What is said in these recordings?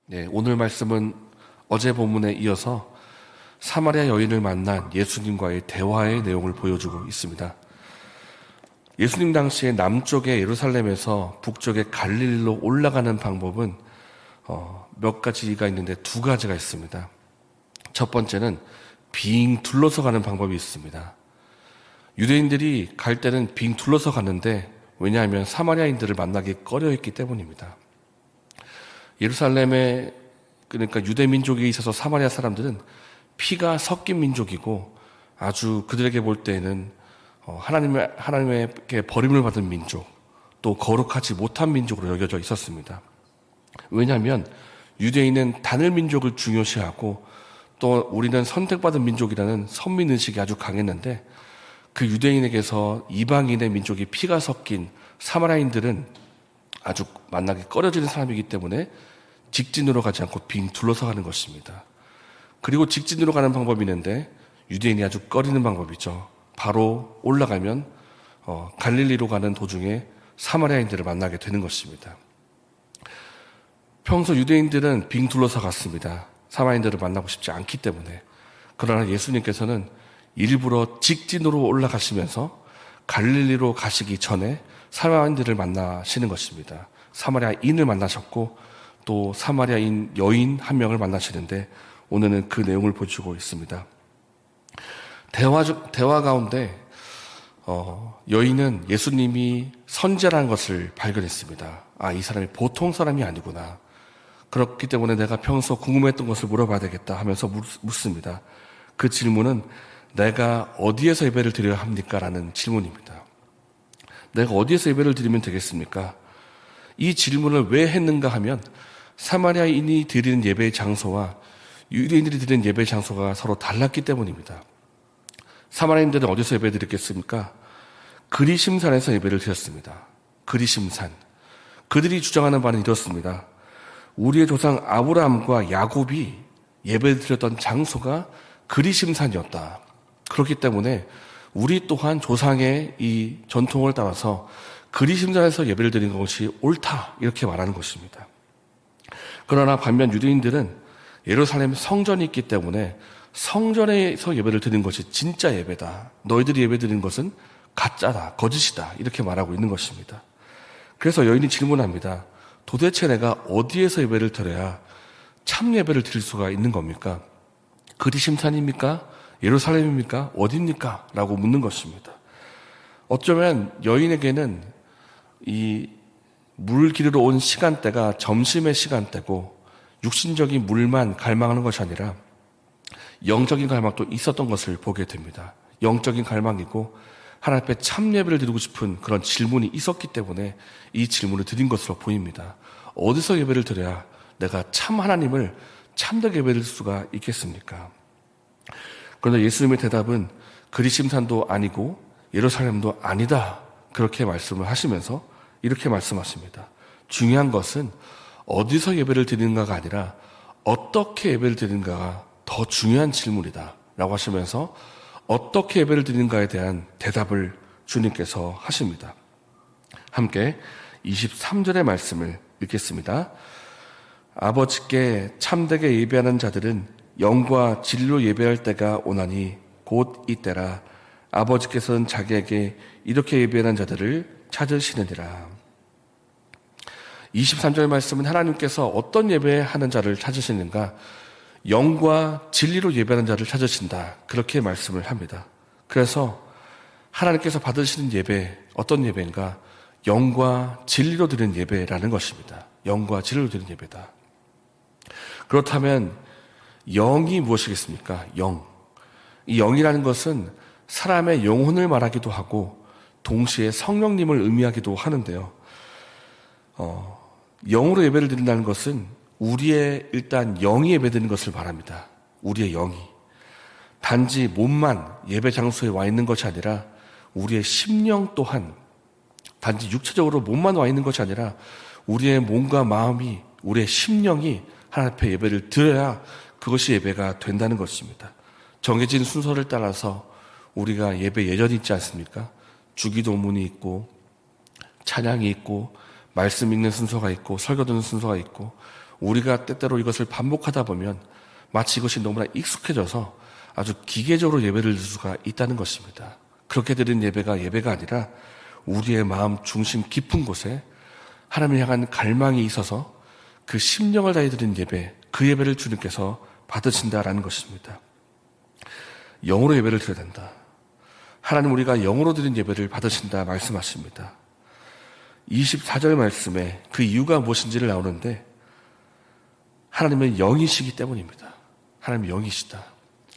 네, 오늘 말씀은 어제 본문에 이어서 사마리아 여인을 만난 예수님과의 대화의 내용을 보여주고 있습니다. 예수님 당시에 남쪽의 예루살렘에서 북쪽의 갈릴리로 올라가는 방법은 몇 가지가 있는데 두 가지가 있습니다. 첫 번째는 빙 둘러서 가는 방법이 있습니다. 유대인들이 갈 때는 빙 둘러서 갔는데 왜냐하면 사마리아인들을 만나기 꺼려했기 때문입니다. 예루살렘에 그러니까 유대 민족에 있어서 사마리아 사람들은 피가 섞인 민족이고 아주 그들에게 볼 때에는 하나님에게 버림을 받은 민족, 또 거룩하지 못한 민족으로 여겨져 있었습니다. 왜냐하면 유대인은 단일 민족을 중요시하고 또 우리는 선택받은 민족이라는 선민의식이 아주 강했는데 그 유대인에게서 이방인의 민족이 피가 섞인 사마리아인들은 아주 만나기 꺼려지는 사람이기 때문에 직진으로 가지 않고 빙 둘러서 가는 것입니다. 그리고 직진으로 가는 방법이 있는데 유대인이 아주 꺼리는 방법이죠. 바로 올라가면 갈릴리로 가는 도중에 사마리아인들을 만나게 되는 것입니다. 평소 유대인들은 빙 둘러서 갔습니다. 사마리아인들을 만나고 싶지 않기 때문에. 그러나 예수님께서는 일부러 직진으로 올라가시면서 갈릴리로 가시기 전에 사마리아인들을 만나시는 것입니다. 사마리아인을 만나셨고 또 사마리아인 여인 한 명을 만나시는데 오늘은 그 내용을 보여주고 있습니다. 대화 가운데 여인은 예수님이 선지자라는 것을 발견했습니다. 이 사람이 보통 사람이 아니구나. 그렇기 때문에 내가 평소 궁금했던 것을 물어봐야 되겠다 하면서 묻습니다. 그 질문은 내가 어디에서 예배를 드려야 합니까? 라는 질문입니다. 내가 어디에서 예배를 드리면 되겠습니까? 이 질문을 왜 했는가 하면 사마리아인이 드리는 예배의 장소와 유대인들이 드리는 예배의 장소가 서로 달랐기 때문입니다. 사마리아인들은 어디서 예배 드렸겠습니까? 그리심산에서 예배를 드렸습니다. 그리심산. 그들이 주장하는 바는 이렇습니다. 우리의 조상 아브라함과 야곱이 예배를 드렸던 장소가 그리심산이었다. 그렇기 때문에 우리 또한 조상의 이 전통을 따라서 그리심산에서 예배를 드리는 것이 옳다. 이렇게 말하는 것입니다. 그러나 반면 유대인들은 예루살렘 성전이 있기 때문에 성전에서 예배를 드리는 것이 진짜 예배다. 너희들이 예배 드리는 것은 가짜다. 거짓이다. 이렇게 말하고 있는 것입니다. 그래서 여인이 질문합니다. 도대체 내가 어디에서 예배를 드려야 참 예배를 드릴 수가 있는 겁니까? 그리심산입니까? 예루살렘입니까? 어디입니까? 라고 묻는 것입니다. 어쩌면 여인에게는 이 물 기르러 온 시간대가 점심의 시간대고 육신적인 물만 갈망하는 것이 아니라 영적인 갈망도 있었던 것을 보게 됩니다. 영적인 갈망이고 하나님 앞에 참 예배를 드리고 싶은 그런 질문이 있었기 때문에 이 질문을 드린 것으로 보입니다. 어디서 예배를 드려야 내가 참 하나님을 참되게 예배를 드릴 수가 있겠습니까? 그런데 예수님의 대답은 그리심산도 아니고 예루살렘도 아니다. 그렇게 말씀을 하시면서 이렇게 말씀하십니다. 중요한 것은 어디서 예배를 드리는가가 아니라 어떻게 예배를 드리는가가 더 중요한 질문이다. 라고 하시면서 어떻게 예배를 드리는가에 대한 대답을 주님께서 하십니다. 함께 23절의 말씀을 읽겠습니다. 아버지께 참되게 예배하는 자들은 영과 진리로 예배할 때가 오나니 곧 이때라. 아버지께서는 자기에게 이렇게 예배하는 자들을 찾으시느니라. 23절 말씀은 하나님께서 어떤 예배하는 자를 찾으시는가? 영과 진리로 예배하는 자를 찾으신다. 그렇게 말씀을 합니다. 그래서 하나님께서 받으시는 예배, 어떤 예배인가? 영과 진리로 드리는 예배라는 것입니다. 영과 진리로 드리는 예배다. 그렇다면 영이 무엇이겠습니까? 영. 이 영이라는 것은 사람의 영혼을 말하기도 하고 동시에 성령님을 의미하기도 하는데요. 영으로 예배를 드린다는 것은 우리의 일단 영이 예배드리는 것을 말합니다. 우리의 영이. 단지 몸만 예배 장소에 와 있는 것이 아니라 우리의 심령 또한 단지 육체적으로 몸만 와 있는 것이 아니라 우리의 몸과 마음이 우리의 심령이 하나님 앞에 예배를 드려야 그것이 예배가 된다는 것입니다. 정해진 순서를 따라서 우리가 예배 예전이 있지 않습니까? 주기도문이 있고 찬양이 있고 말씀 읽는 순서가 있고 설교 듣는 순서가 있고 우리가 때때로 이것을 반복하다 보면 마치 이것이 너무나 익숙해져서 아주 기계적으로 예배를 드릴 수가 있다는 것입니다. 그렇게 드린 예배가 예배가 아니라 우리의 마음 중심 깊은 곳에 하나님을 향한 갈망이 있어서 그 심령을 다해 드린 예배, 그 예배를 주님께서 받으신다라는 것입니다. 영으로 예배를 드려야 된다. 하나님 우리가 영으로 드린 예배를 받으신다 말씀하십니다. 24절 말씀에 그 이유가 무엇인지를 나오는데 하나님은 영이시기 때문입니다. 하나님 영이시다.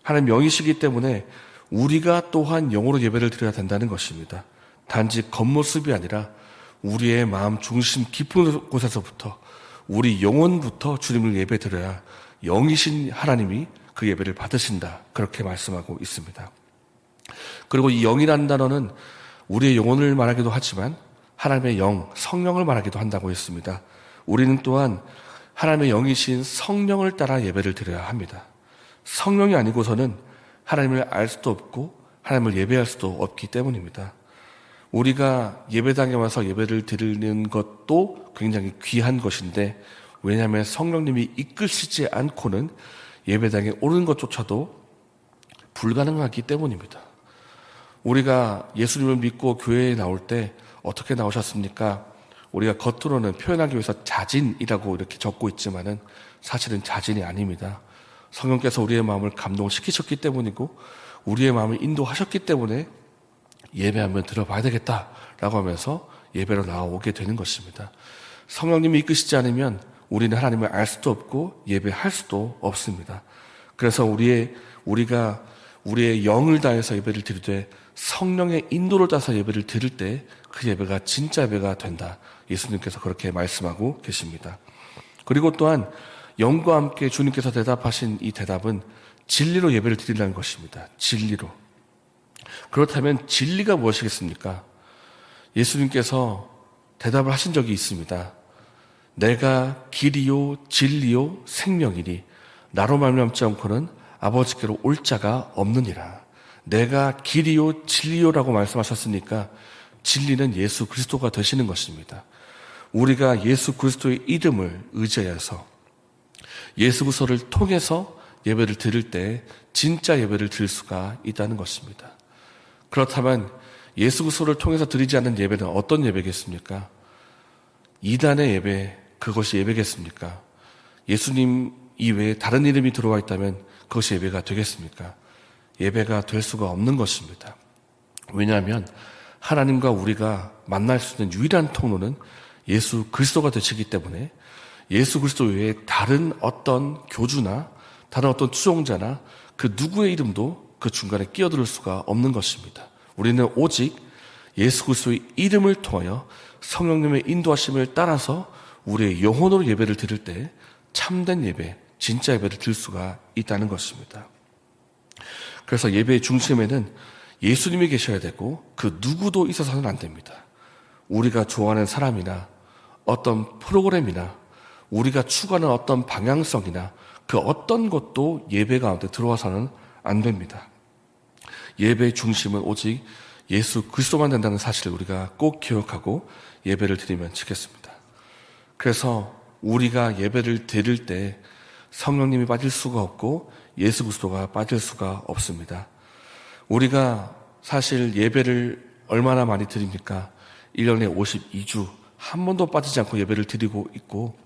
하나님 영이시기 때문에 우리가 또한 영으로 예배를 드려야 된다는 것입니다. 단지 겉모습이 아니라 우리의 마음 중심 깊은 곳에서부터 우리 영혼부터 주님을 예배 드려야 영이신 하나님이 그 예배를 받으신다. 그렇게 말씀하고 있습니다. 그리고 이 영이라는 단어는 우리의 영혼을 말하기도 하지만 하나님의 영, 성령을 말하기도 한다고 했습니다. 우리는 또한 하나님의 영이신 성령을 따라 예배를 드려야 합니다. 성령이 아니고서는 하나님을 알 수도 없고 하나님을 예배할 수도 없기 때문입니다. 우리가 예배당에 와서 예배를 드리는 것도 굉장히 귀한 것인데 왜냐하면 성령님이 이끄시지 않고는 예배당에 오는 것조차도 불가능하기 때문입니다. 우리가 예수님을 믿고 교회에 나올 때 어떻게 나오셨습니까? 우리가 겉으로는 표현하기 위해서 자진이라고 이렇게 적고 있지만은 사실은 자진이 아닙니다. 성령께서 우리의 마음을 감동시키셨기 때문이고 우리의 마음을 인도하셨기 때문에 예배 한번 들어봐야 되겠다라고 하면서 예배로 나오게 되는 것입니다. 성령님이 이끄시지 않으면 우리는 하나님을 알 수도 없고 예배할 수도 없습니다. 그래서 우리가 우리의 영을 다해서 예배를 드리되 성령의 인도를 따서 예배를 드릴 때 그 예배가 진짜 예배가 된다. 예수님께서 그렇게 말씀하고 계십니다. 그리고 또한 영과 함께 주님께서 대답하신 이 대답은 진리로 예배를 드리라는 것입니다. 진리로. 그렇다면 진리가 무엇이겠습니까? 예수님께서 대답을 하신 적이 있습니다. 내가 길이요 진리요 생명이니 나로 말미암지 않고는 아버지께로 올 자가 없느니라. 내가 길이요 진리요라고 말씀하셨으니까 진리는 예수 그리스도가 되시는 것입니다. 우리가 예수 그리스도의 이름을 의지하여서 예수 그리스도를 통해서 예배를 드릴 때 진짜 예배를 드릴 수가 있다는 것입니다. 그렇다면 예수 그리스도를 통해서 드리지 않는 예배는 어떤 예배겠습니까? 이단의 예배, 그것이 예배겠습니까? 예수님 이외에 다른 이름이 들어와 있다면 그것이 예배가 되겠습니까? 예배가 될 수가 없는 것입니다. 왜냐하면 하나님과 우리가 만날 수 있는 유일한 통로는 예수 그리스도가 되시기 때문에 예수 그리스도 외에 다른 어떤 교주나 다른 어떤 추종자나 그 누구의 이름도 그 중간에 끼어들 수가 없는 것입니다. 우리는 오직 예수 그리스도의 이름을 통하여 성령님의 인도하심을 따라서 우리의 영혼으로 예배를 드릴 때 참된 예배, 진짜 예배를 드릴 수가 있다는 것입니다. 그래서 예배의 중심에는 예수님이 계셔야 되고 그 누구도 있어서는 안 됩니다. 우리가 좋아하는 사람이나 어떤 프로그램이나 우리가 추구하는 어떤 방향성이나 그 어떤 것도 예배 가운데 들어와서는 안 됩니다. 예배의 중심은 오직 예수 그리스도만 된다는 사실을 우리가 꼭 기억하고 예배를 드리면 좋겠습니다. 그래서 우리가 예배를 드릴 때 성령님이 빠질 수가 없고 예수 그리스도가 빠질 수가 없습니다. 우리가 사실 예배를 얼마나 많이 드립니까? 1년에 52주 한 번도 빠지지 않고 예배를 드리고 있고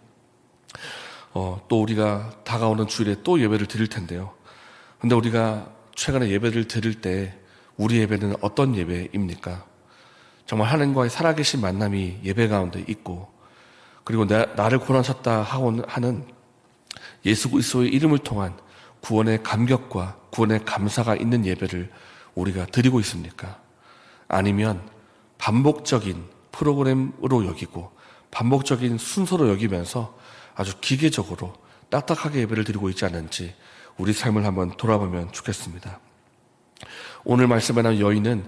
또 우리가 다가오는 주일에 또 예배를 드릴 텐데요. 근데 우리가 최근에 예배를 드릴 때 우리 예배는 어떤 예배입니까? 정말 하나님과의 살아계신 만남이 예배 가운데 있고 그리고 나를 구원하셨다 하는 예수 그리스도의 이름을 통한 구원의 감격과 구원의 감사가 있는 예배를 우리가 드리고 있습니까? 아니면 반복적인 프로그램으로 여기고 반복적인 순서로 여기면서 아주 기계적으로 딱딱하게 예배를 드리고 있지 않은지 우리 삶을 한번 돌아보면 좋겠습니다. 오늘 말씀에 나온 여인은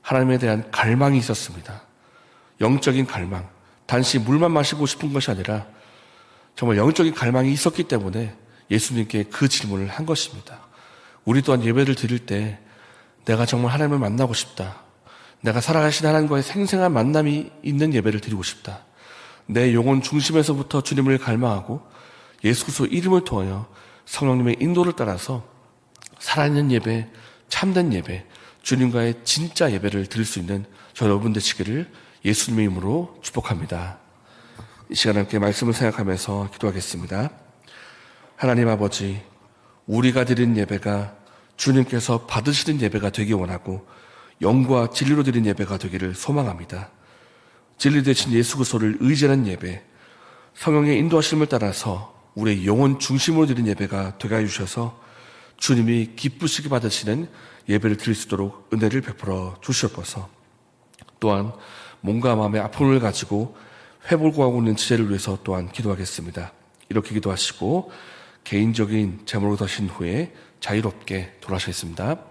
하나님에 대한 갈망이 있었습니다. 영적인 갈망. 단지 물만 마시고 싶은 것이 아니라 정말 영적인 갈망이 있었기 때문에 예수님께 그 질문을 한 것입니다. 우리 또한 예배를 드릴 때 내가 정말 하나님을 만나고 싶다. 내가 살아가신 하나님과의 생생한 만남이 있는 예배를 드리고 싶다. 내 영혼 중심에서부터 주님을 갈망하고 예수 그리스도 이름을 통하여 성령님의 인도를 따라서 살아있는 예배, 참된 예배, 주님과의 진짜 예배를 드릴 수 있는 저 여러분 되시기를 예수님의 이름으로 축복합니다. 이 시간에 함께 말씀을 생각하면서 기도하겠습니다. 하나님 아버지, 우리가 드린 예배가 주님께서 받으시는 예배가 되기 원하고 영과 진리로 드린 예배가 되기를 소망합니다. 진리 되신 예수 그리스도를 의지하는 예배, 성령의 인도하심을 따라서 우리의 영혼 중심으로 드린 예배가 되게 해주셔서 주님이 기쁘시게 받으시는 예배를 드릴 수 있도록 은혜를 베풀어 주시옵소서. 또한 몸과 마음의 아픔을 가지고 회복하고 있는 지체를 위해서 또한 기도하겠습니다. 이렇게 기도하시고 개인적인 제목을 더신 후에 자유롭게 돌아가시겠습니다.